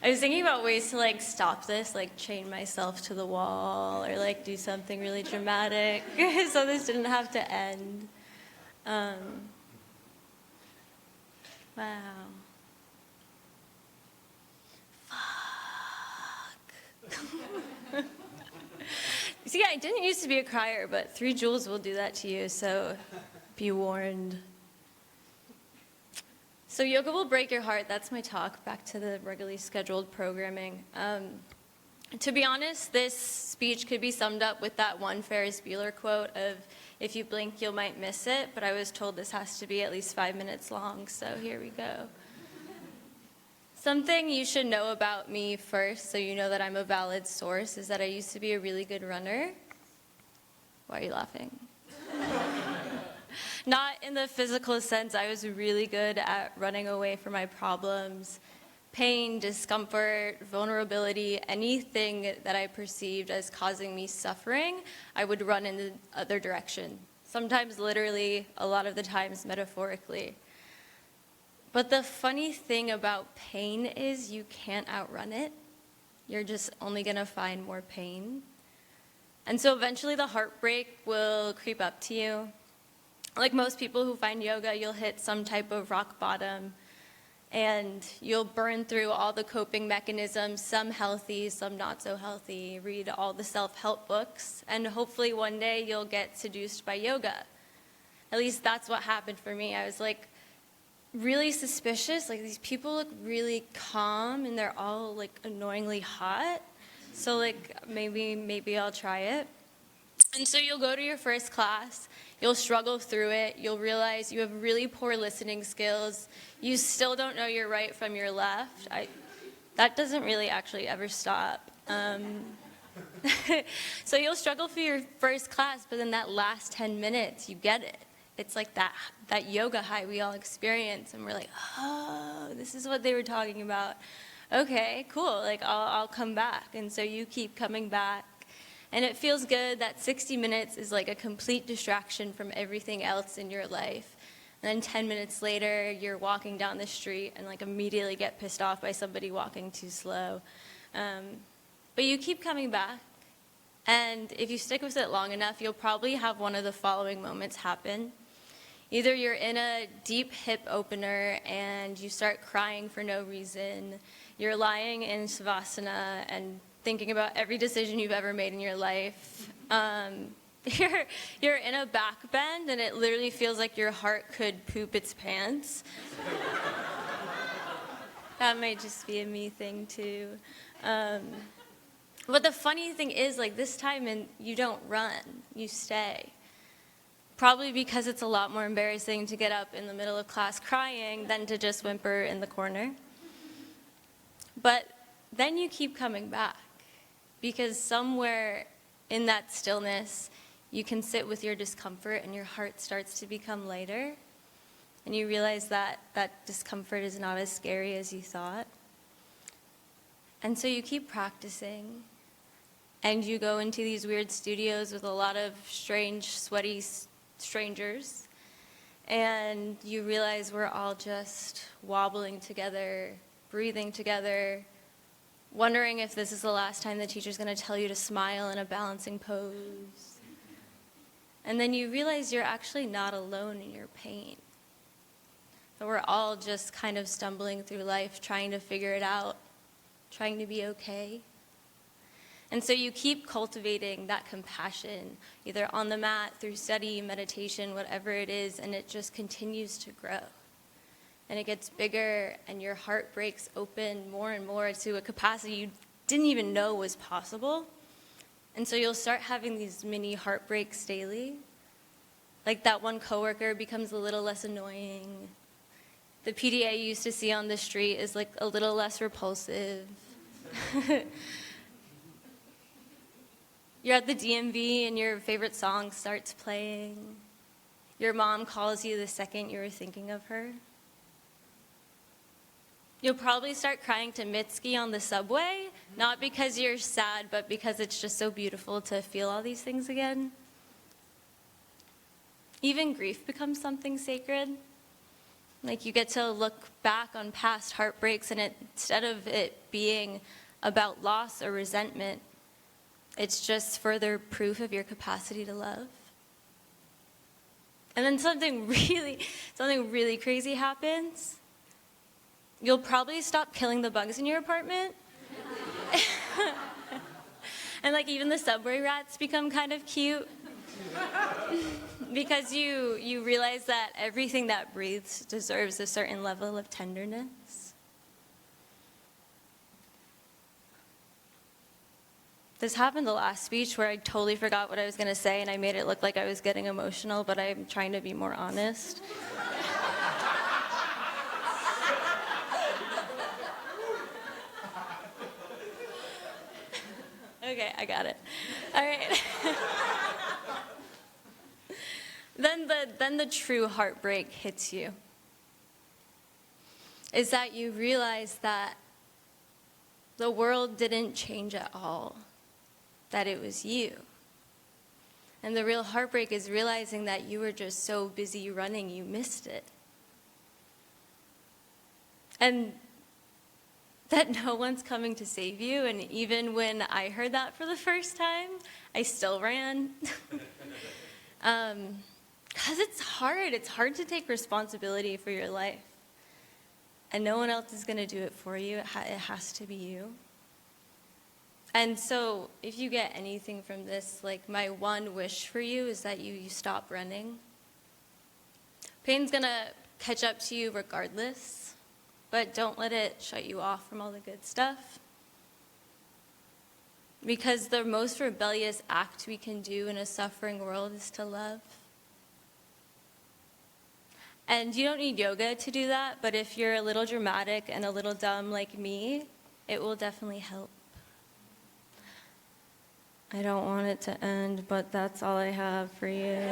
I was thinking about ways to like stop this, like chain myself to the wall or like do something really dramatic so this didn't have to end. Wow. Fuck. See, I didn't used to be a crier, but 3 joules will do that to you, so be warned. So yoga will break your heart. That's my talk. Back to the regularly scheduled programming. To be honest, this speech could be summed up with that one Ferris Bueller quote of, if you blink, you might miss it, but I was told this has to be at least 5 minutes long, so here we go. Something you should know about me first, so you know that I'm a valid source, is that I used to be a really good runner. Why are you laughing? Not in the physical sense. I was really good at running away from my problems, pain, discomfort, vulnerability, anything that I perceived as causing me suffering, I would run in the other direction. Sometimes literally, a lot of the times metaphorically. But the funny thing about pain is you can't outrun it. You're just only gonna find more pain. And so eventually the heartbreak will creep up to you. Like most people who find yoga, you'll hit some type of rock bottom and you'll burn through all the coping mechanisms, some healthy, some not so healthy, read all the self-help books, and hopefully one day you'll get seduced by yoga. At least that's what happened for me. I was like really suspicious, like these people look really calm and they're all like annoyingly hot. So like maybe I'll try it. And so you'll go to your first class, you'll struggle through it, you'll realize you have really poor listening skills, you still don't know your right from your left. That doesn't really actually ever stop. So you'll struggle for your first class, but then that last 10 minutes, you get it. It's like that yoga high we all experience, and we're like, oh, this is what they were talking about. Okay, cool, like I'll come back. And so you keep coming back. And it feels good that 60 minutes is like a complete distraction from everything else in your life. And then 10 minutes later, you're walking down the street and like immediately get pissed off by somebody walking too slow. But you keep coming back. And if you stick with it long enough, you'll probably have one of the following moments happen. Either you're in a deep hip opener and you start crying for no reason. You're lying in Savasana and thinking about every decision you've ever made in your life. You're in a back bend and it literally feels like your heart could poop its pants. That might just be a me thing too. But the funny thing is, like this time you don't run, you stay. Probably because it's a lot more embarrassing to get up in the middle of class crying than to just whimper in the corner. But then you keep coming back. Because somewhere in that stillness, you can sit with your discomfort and your heart starts to become lighter. And you realize that that discomfort is not as scary as you thought. And so you keep practicing. And you go into these weird studios with a lot of strange, sweaty strangers. And you realize we're all just wobbling together, breathing together, wondering if this is the last time the teacher's going to tell you to smile in a balancing pose. And then you realize you're actually not alone in your pain. That we're all just kind of stumbling through life, trying to figure it out, trying to be okay. And so you keep cultivating that compassion, either on the mat, through study, meditation, whatever it is, and it just continues to grow. And it gets bigger, and your heart breaks open more and more to a capacity you didn't even know was possible. And so you'll start having these mini heartbreaks daily. Like that one coworker becomes a little less annoying. The PDA you used to see on the street is like a little less repulsive. You're at the DMV and your favorite song starts playing. Your mom calls you the second you were thinking of her. You'll probably start crying to Mitski on the subway, not because you're sad, but because it's just so beautiful to feel all these things again. Even grief becomes something sacred. Like, you get to look back on past heartbreaks, and instead of it being about loss or resentment, it's just further proof of your capacity to love. And then something really crazy happens. You'll probably stop killing the bugs in your apartment. And like even the subway rats become kind of cute. Because you realize that everything that breathes deserves a certain level of tenderness. This happened the last speech where I totally forgot what I was going to say and I made it look like I was getting emotional, but I'm trying to be more honest. Okay, I got it. All right. Then the true heartbreak hits you. Is that you realize that the world didn't change at all, that it was you. And the real heartbreak is realizing that you were just so busy running, you missed it. And that no one's coming to save you, and even when I heard that for the first time, I still ran. Because it's hard to take responsibility for your life. And no one else is going to do it for you, it has to be you. And so if you get anything from this, like my one wish for you is that you stop running. Pain's going to catch up to you regardless. But don't let it shut you off from all the good stuff. Because the most rebellious act we can do in a suffering world is to love. And you don't need yoga to do that, but if you're a little dramatic and a little dumb like me, it will definitely help. I don't want it to end, but that's all I have for you.